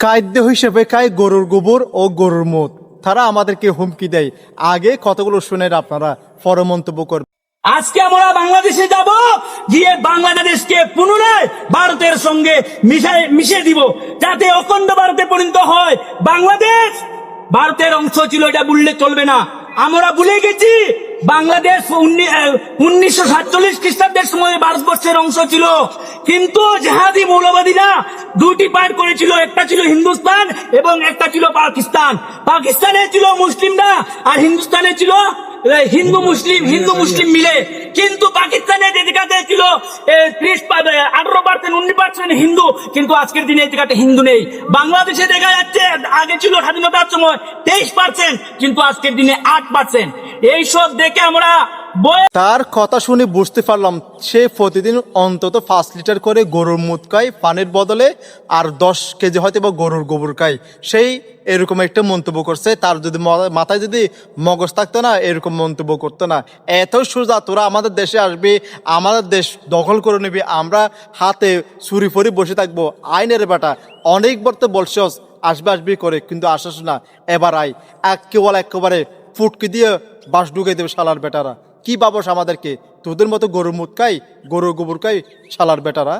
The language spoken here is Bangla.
খাদ্য হিসেবে খায় গরুর গোবর ও গরুর মুত। তারা আমাদেরকে হুমকি দেয়। আগে কতগুলো শুনে আপনারা পরে মন্তব্য করবেন। আজকে আমরা বাংলাদেশে যাব, গিয়ে বাংলাদেশকে পুনরায় ভারতের সঙ্গে মিশে দিব, যাতে অখণ্ড ভারতে পরিণত হয়। বাংলাদেশ ভারতের অংশ ছিল, এটা ভুললে চলবে না। আমরা ভুলে গেছি বাংলাদেশ 1947 খ্রিস্টাব্দের সময় ভারতবর্ষের অংশ ছিল, কিন্তু জেহাদি মৌলবাদীরা দুটি পার্ট করেছিল, একটা ছিল হিন্দুস্তান এবং একটা ছিল পাকিস্তান। পাকিস্তানে ছিল মুসলিমরা আর হিন্দুস্তানে ছিল হিন্দু মুসলিম মিলে। কিন্তু পাকিস্তানে যে জায়গাতে ছিল 18% 19% হিন্দু, কিন্তু আজকের দিনে এই জায়গাতে হিন্দু নেই। বাংলাদেশে দেখা যাচ্ছে আগে ছিল স্বাধীনতার সময় 23%, কিন্তু আজকের দিনে 8%। এইসব দেখে আমরা তার কথা শুনে বুঝতে পারলাম সে প্রতিদিন অন্তত 5 লিটার করে গরুর মুত খায় পানির বদলে, আর 10 কেজি হয়তো বা গরুর গোবর খায়। সেই এরকম একটা মন্তব্য করছে। তার যদি মাথায় যদি মগজ থাকতো না, এরকম মন্তব্য করতো না। এত সোজা তোরা আমাদের দেশে আসবি, আমাদের দেশ দখল করে নিবি, আমরা হাতে ছুরি ফরি বসে থাকবো। আইনের বেটা অনেকবার তো বলছস আসবি করে, কিন্তু আসস না। এবার আয় একেবারে ফুটকি দিয়ে বাস ঢুকে দেবে শালার বেটারা। কি ভাবস আমাদেরকে? তোদের মতো গরুর মুত খাই, গরুর গোবর খাই শালার বেটারা।